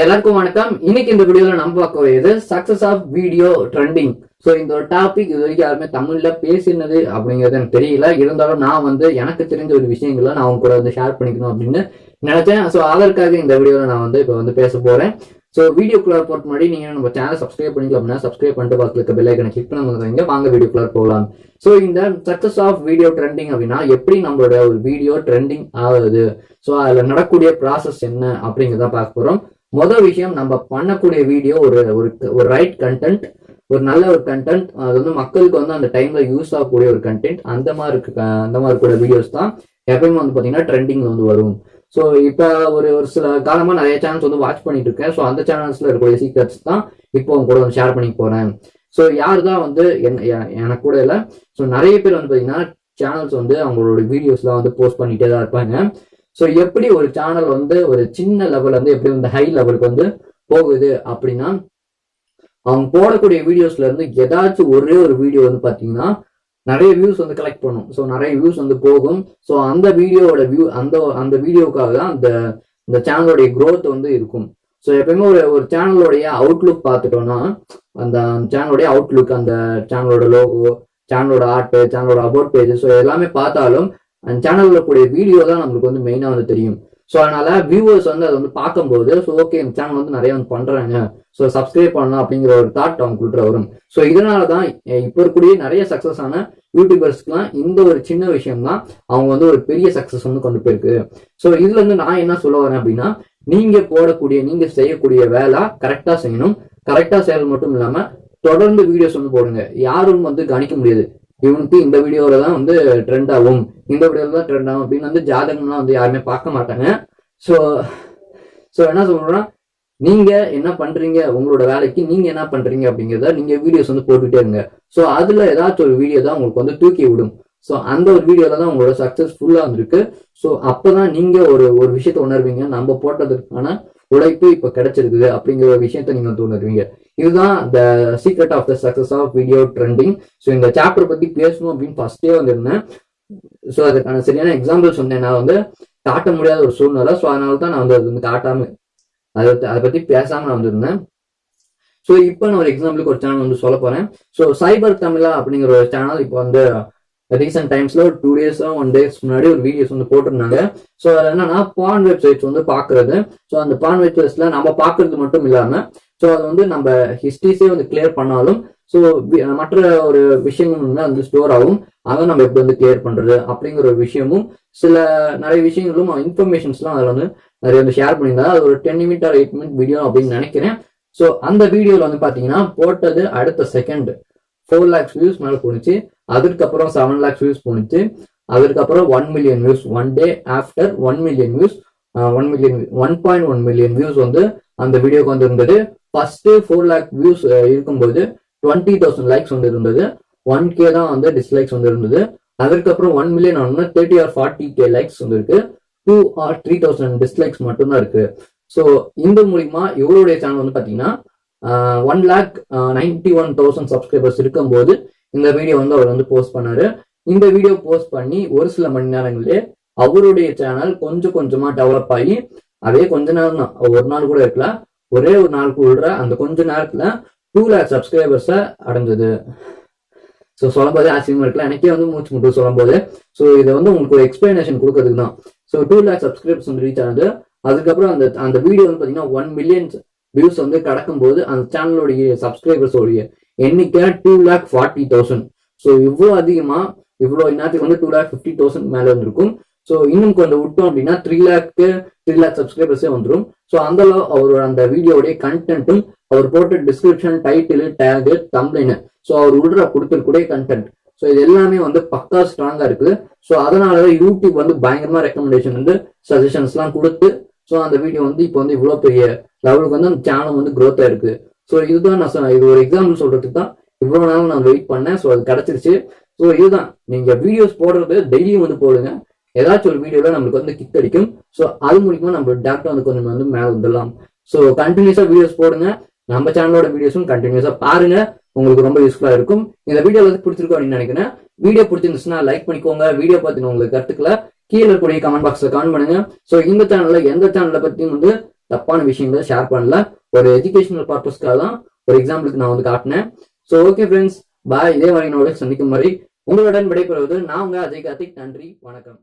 எல்லாருக்கும் வணக்கம். இன்னைக்கு இந்த வீடியோல நம்ம பார்க்க வேண்டியது success of video trending. So இந்த ஒரு டாபிக் இது வரைக்கும் யாருமே தமிழ்ல பேசினது அப்படிங்கிறது எனக்கு தெரியல. இருந்தாலும் நான் எனக்கு தெரிஞ்ச ஒரு விஷயங்களை நான் அவங்க கூட ஷேர் பண்ணிக்கணும் அப்படின்னு நினைச்சேன். ஸோ அதற்காக இந்த வீடியோல நான் இப்போ பேச போறேன். ஸோ வீடியோக்குள்ள போறதுக்கு முன்னாடி நீங்க நம்ம சேனல் சப்ஸ்கிரைப் பண்ணிக்கலாம் அப்படின்னா சப்ஸ்கிரைப் பண்ணிட்டு பக்கத்துல இருக்க பெல் ஐக்கனை கிளிக் பண்ணி வாங்க வீடியோக்குள்ள போகலாம். ஸோ இந்த சக்சஸ் ஆஃப் வீடியோ ட்ரெண்டிங் அப்படின்னா எப்படி நம்மளோட ஒரு வீடியோ ட்ரெண்டிங் ஆகுது, ஸோ அதுல நடக்கூடிய ப்ராசஸ் என்ன அப்படிங்கிறத பார்க்க போறோம். முதல் விஷயம், நம்ம பண்ணக்கூடிய வீடியோ ஒரு ரைட் கண்டென்ட், ஒரு நல்ல ஒரு கண்டென்ட், அது மக்களுக்கு அந்த டைம்ல யூஸ் ஆகக்கூடிய ஒரு கண்டென்ட், அந்த மாதிரி கூட வீடியோஸ் தான் எப்பயுமே பாத்தீங்கன்னா ட்ரெண்டிங்ல வரும். ஸோ இப்போ ஒரு சில காலமா நிறைய சேனல்ஸ் வாட்ச் பண்ணிட்டு இருக்கேன். ஸோ அந்த சேனல்ஸ்ல இருக்கக்கூடிய சீக்ரெட்ஸ் தான் இப்போ உங்க கூட ஷேர் பண்ணி போறேன். ஸோ யாரு தான் எனக்கு கூட இல்லை, ஸோ நிறைய பேர் பாத்தீங்கன்னா சேனல்ஸ் அவங்களோட வீடியோஸ்லாம் போஸ்ட் பண்ணிட்டே தான் இருப்பாங்க. ஸோ எப்படி ஒரு சேனல் ஒரு சின்ன லெவல் எப்படி ஹை லெவலுக்கு போகுது அப்படின்னா, அவங்க போடக்கூடிய வீடியோஸ்ல இருந்து ஏதாச்சும் ஒரே ஒரு வீடியோ பாத்தீங்கன்னா நிறைய வியூஸ் கலெக்ட் பண்ணும். ஸோ நிறைய வியூஸ் போகும். ஸோ அந்த வீடியோவோட வியூ அந்த வீடியோக்காக தான் அந்த சேனலோடைய growth இருக்கும். ஸோ எப்பயுமே ஒரு சேனலோடைய அவுட்லுக் பார்த்துட்டோம்னா, அந்த சேனலோடைய அவுட்லுக், அந்த சேனலோட லோகோ, சேனலோட ஆர்ட், சேனலோட அபவுட் பேஜ், ஸோ எல்லாமே பார்த்தாலும் அந்த சேனல்ல கூடிய வீடியோ தான் நம்மளுக்கு மெயினா தெரியும். ஸோ அதனால வியூவர்ஸ் அதை பார்க்கும்போது ஸோ ஓகே இந்த சேனல் நிறைய பண்றாங்க, ஸோ சப்ஸ்கிரைப் பண்ணலாம் அப்படிங்கிற ஒரு தாட் அவங்களுக்குள்ள வரும். ஸோ இதனாலதான் இப்போ இருக்கக்கூடிய நிறைய சக்சஸ் ஆன யூடியூபர்ஸ்க்குலாம் இந்த ஒரு சின்ன விஷயம் தான் அவங்க ஒரு பெரிய சக்சஸ் கொண்டு போயிருக்கு. ஸோ இதுல நான் என்ன சொல்ல வரேன் அப்படின்னா, நீங்க செய்யக்கூடிய வேலை கரெக்டா செய்யணும். கரெக்டா செய்யறது மட்டும் இல்லாம தொடர்ந்து வீடியோஸ் போடுங்க. யாரும் கணிக்க முடியாது இவனுக்கு இந்த வீடியோல தான் ட்ரெண்ட் ஆகும், இந்த வீடியோல தான் ட்ரெண்ட் ஆகும் அப்படின்னு ஜாதகம்லாம் யாருமே பார்க்க மாட்டாங்க. ஸோ என்ன சொல்றேன்னா, நீங்க என்ன பண்றீங்க, உங்களோட வேலைக்கு நீங்க என்ன பண்றீங்க அப்படிங்கிறத நீங்க வீடியோஸ் போட்டுட்டே இருங்க. ஸோ அதுல ஏதாச்சும் ஒரு வீடியோ தான் உங்களுக்கு தூக்கி விடும். ஸோ அந்த ஒரு வீடியோல தான் உங்களோட சக்சஸ் ஃபுல்லா இருக்கு. ஸோ அப்பதான் நீங்க ஒரு விஷயத்த உணர்வீங்க, நம்ம போட்டதுக்கான உழைப்பு இப்ப கிடைச்சிருக்குது அப்படிங்கிற ஒரு விஷயத்த நீங்க உணர்வீங்க. இதுதான் the secret of the success of video trending. So இந்த சாப்டர் பத்தி பேசணும் அப்படின்னு ஃபர்ஸ்டே வந்திருந்தேன். ஸோ அதுக்கான சரியான எக்ஸாம்பிள்ஸ் நான் காட்ட முடியாத ஒரு சூழ்நிலை. ஸோ அதனால தான் நான் அது காட்டாம அதை பத்தி பேசாம நான் வந்திருந்தேன். ஸோ இப்போ நான் ஒரு எக்ஸாம்பிளுக்கு ஒரு சேனல் சொல்ல போறேன். ஸோ சைபர் தமிழா அப்படிங்கிற ஒரு சேனல் இப்போ ரீசெண்ட் டைம்ஸ்ல 2 days 1 days முன்னாடி ஒரு வீடியோஸ் போட்டிருந்தாங்க. ஸோ அது என்னன்னா பான் வெப்சைட்ஸ் பாக்குறது. ஸோ அந்த பான் வெப்சைட்ஸ்ல நம்ம பாக்குறது மட்டும் இல்லாம ஸோ அது நம்ம ஹிஸ்டரிஸே கிளியர் பண்ணாலும் ஸோ மற்ற ஒரு விஷயங்களும் ஸ்டோர் ஆகும். அதை நம்ம எப்படி கிளியர் பண்றது அப்படிங்கிற ஒரு விஷயமும் நிறைய விஷயங்களும் இன்ஃபர்மேஷன்ஸ்லாம் அதில் நிறைய ஷேர் பண்ணியிருந்தாங்க. அது ஒரு 10 minute or 8 minute வீடியோ அப்படின்னு நினைக்கிறேன். ஸோ அந்த வீடியோல பாத்தீங்கன்னா போட்டது அடுத்த செகண்ட் 4 lakhs வியூஸ் மேல போனுச்சு. அதுக்கப்புறம் 7 lakhs வியூஸ் போனுச்சு. அதுக்கப்புறம் 1 million views, 1 day after 1 million views, 1.1 million views அந்த வீடியோக்கு இருந்தது. ஃபர்ஸ்ட் 4 lakh வியூஸ் இருக்கும்போது 20,000 லைக்ஸ் இருந்தது. 1K தான் டிஸ்லைக்ஸ் இருந்தது. அதுக்கப்புறம் 1 million 30 or 40K லைக்ஸ் இருக்கு. 2 or 3,000 டிஸ்லைக்ஸ் மட்டும்தான் இருக்கு. ஸோ இந்த மூலியமா இவருடைய சேனல் பாத்தீங்கன்னா 1,91,000 சப்ஸ்கிரைபர்ஸ் இருக்கும்போது இந்த வீடியோ அவர் போஸ்ட் பண்ணாரு. இந்த வீடியோ போஸ்ட் பண்ணி ஒரு சில மணி நேரங்களே அவருடைய சேனல் கொஞ்சம் கொஞ்சமா டெவலப் ஆகி, அதே கொஞ்ச நேரம் தான், ஒரு நாள் கூட இருக்கல, ஒரே ஒரு நாள் கூட அந்த கொஞ்ச நேரத்துல 2 lakh சப்ஸ்கிரைபர்ஸை அடைஞ்சது. ஸோ சொல்லும் போதே ஆச்சரியமா இருக்குல்ல, எனக்கே மூச்சு முட்டு சொல்லும் போது. ஸோ இதை உங்களுக்கு ஒரு எக்ஸ்பிளனேஷன் கொடுக்கறதுக்கு தான். ஸோ 2 lakh சப்ஸ்கிரைபர்ஸ் ரீச் ஆனது. அதுக்கப்புறம் அந்த வீடியோ பாத்தீங்கன்னா 1 million வியூஸ் கடக்கும் போது அந்த சேனலோடைய சப்ஸ்கிரைபர்ஸ் உடைய எண்ணிக்கை 2,40,000. ஸோ இவ்வளவு அதிகமா இவ்வளவு இன்னத்துக்கு 2,50,000 மேல இருக்கும். ஸோ இன்னும் கொஞ்சம் விட்டோம் அப்படின்னா 3 lakh சப்ஸ்கிரைபர்ஸே வந்துடும். ஸோ அந்த அவரோட அந்த வீடியோடைய கண்டென்ட்டும் அவர் போட்ட description, title, tag, thumbnail, so அவர் கொடுத்துருக்கூடிய கண்டென்ட், ஸோ இது எல்லாமே பக்கா ஸ்ட்ராங்கா இருக்குது. ஸோ அதனாலதான் யூடியூப் பயங்கரமா ரெக்கமெண்டேஷன் சஜஷன்ஸ் எல்லாம் கொடுத்து ஸோ அந்த வீடியோ இப்போ இவ்வளவு பெரிய லெவலுக்கு அந்த சேனல் growth ஆயிருக்கு. ஸோ இதுதான் நான் இது ஒரு எக்ஸாம்பிள் சொல்றதுக்கு தான் இவ்வளவு நாள் நான் வெயிட் பண்ணேன். ஸோ அது கிடைச்சிருச்சு. ஸோ இதுதான், நீங்க வீடியோஸ் போடுறது டெய்லியும் போடுங்க. ஏதாச்சும் ஒரு வீடியோல நம்மளுக்கு கிக் அடிக்கும். ஸோ அது மூலியமா நம்ம டேரக்டா கொஞ்சம் மேல வந்துடலாம். ஸோ கண்டினியூஸா வீடியோஸ் போடுங்க. நம்ம சேனலோட வீடியோஸும் கண்டினியூஸா பாருங்க, உங்களுக்கு ரொம்ப யூஸ்ஃபுல்லா இருக்கும். இந்த வீடியோ பிடிச்சிருக்கும் அப்படின்னு நினைக்கிறேன். வீடியோ பிடிச்சிருந்துச்சுன்னா லைக் பண்ணிக்கோங்க. வீடியோ பார்த்து உங்களுக்கு கருத்துக்களை கீழே இருக்கக்கூடிய கமெண்ட் பாக்ஸ்ல கமெண்ட் பண்ணுங்க. ஸோ இந்த சேனல்ல எந்த சேனலை பத்தியும் தப்பான விஷயங்களை ஷேர் பண்ணல. ஒரு எஜுகேஷனல் பர்பஸ்க்காக தான் ஒரு எக்ஸாம்பிளுக்கு நான் வந்து காட்டினேன். ஸோ ஓகே ஃப்ரெண்ட்ஸ், பாய். இதே மாதிரி சந்திக்கும் வரை உங்களுடன் விடைபெறுவது நான் உங்க அஜய் கார்த்திக். நன்றி, வணக்கம்.